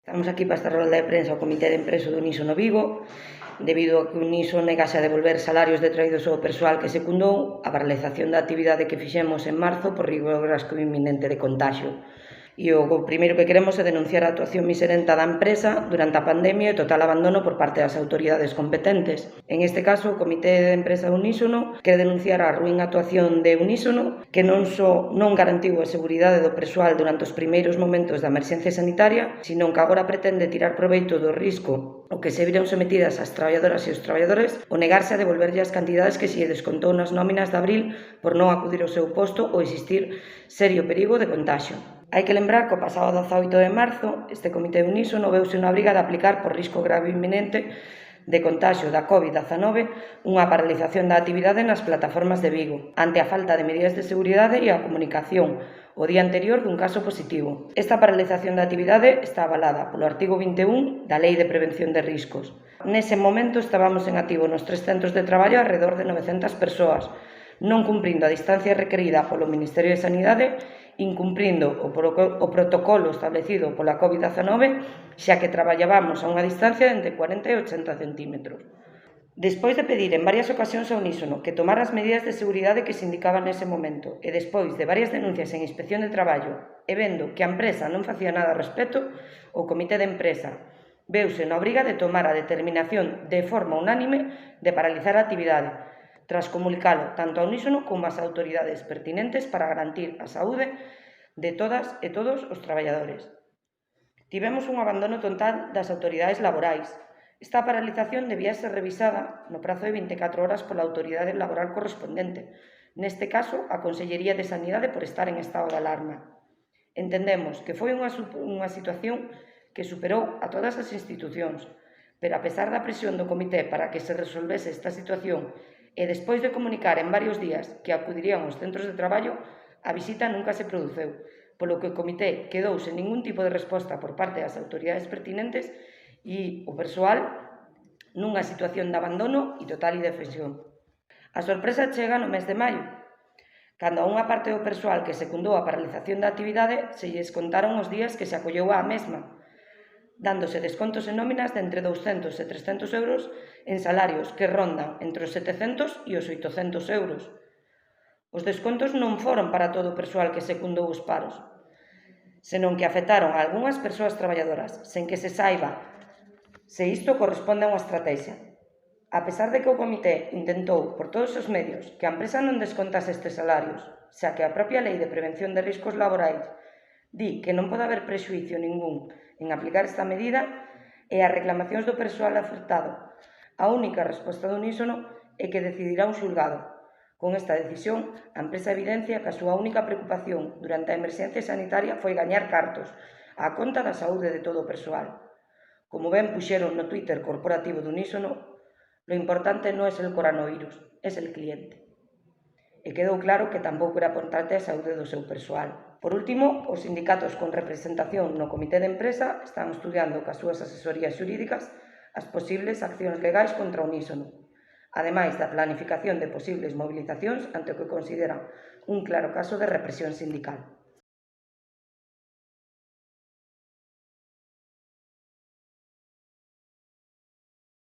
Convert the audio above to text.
Estamos aquí para esta rolda de prensa ao Comité de Empresa do Unísono Vigo, debido a que o Unísono negase a devolver salarios detraídos ao persoal que secundou a paralización da actividade que fixemos en marzo por riesgo inminente de contagio. E o primeiro que queremos é denunciar a actuación miserenta da empresa durante a pandemia e total abandono por parte das autoridades competentes. En este caso, o Comité de Empresa do Unísono quere denunciar a ruín actuación de Unísono, que non só non garantiu a seguridade do persoal durante os primeiros momentos da emerxencia sanitaria, sino que agora pretende tirar proveito do risco o que se viron sometidas as traballadoras e os traballadores o negarse a devolverlle as cantidades que se descontou nas nóminas de abril por non acudir ao seu posto ou existir serio perigo de contagio. Hai que lembrar que o pasado 18 de marzo este Comité de Unísono veuse na obriga de aplicar por risco grave inminente de contagio da COVID-19 unha paralización da actividade nas plataformas de Vigo ante a falta de medidas de seguridade e a comunicación o día anterior dun caso positivo. Esta paralización da actividade está avalada polo artigo 21 da Lei de Prevención de Riscos. Nese momento estábamos en activo nos 3 centros de traballo alrededor de 900 persoas, non cumprindo a distancia requerida polo Ministerio de Sanidade, incumprindo o protocolo establecido pola COVID-19, xa que traballábamos a unha distancia de entre 40 e 80 centímetros. Despois de pedir en varias ocasións ao Unísono que tomara as medidas de seguridade que se indicaban nese momento e despois de varias denuncias en Inspección de Traballo e vendo que a empresa non facía nada ao respecto, o Comité de Empresa veuse na obriga de tomar a determinación de forma unánime de paralizar a actividade, tras comunicalo tanto ao Unísono como ás autoridades pertinentes para garantir a saúde de todas e todos os traballadores. Tivemos un abandono total das autoridades laborais. Esta paralización debía ser revisada no prazo de 24 horas pola autoridade laboral correspondente, neste caso a Consellería de Sanidade por estar en estado de alarma. Entendemos que foi unha situación que superou a todas as institucións, pero a pesar da presión do Comité para que se resolvese esta situación e despois de comunicar en varios días que acudirían aos centros de traballo, a visita nunca se produceu, polo que o Comité quedou sen ningún tipo de resposta por parte das autoridades pertinentes e o persoal nunha situación de abandono e total indefensión. A sorpresa chega no mes de maio, cando a unha parte do persoal que secundou a paralización da actividade se lles contaron os días que se acolleu á mesma, dándose descontos en nóminas de entre 200 e 300 euros en salarios que rondan entre os 700 e os 800 euros. Os descontos non foron para todo o persoal que secundou os paros, senón que afectaron a algunhas persoas traballadoras, sen que se saiba se isto corresponde a unha estrategia. A pesar de que o Comité intentou por todos os medios que a empresa non descontase estes salarios, xa que a propia Lei de Prevención de Riscos Laborais di que non pode haber prexuízo ningún en aplicar esta medida e as reclamacións do persoal afectado, a única resposta do Unísono é que decidirá un xulgado. Con esta decisión, a empresa evidencia que a súa única preocupación durante a emerxencia sanitaria foi gañar cartos á conta da saúde de todo o persoal. Como ben puxeron no Twitter corporativo do Unísono, lo importante non é el coronavirus, é el cliente. E quedou claro que tampouco era importante a saúde do seu persoal. Por último, os sindicatos con representación no Comité de Empresa están estudiando cas súas asesorías xurídicas as posibles accións legais contra o Unísono, ademais da planificación de posibles movilizacións ante o que consideran un claro caso de represión sindical.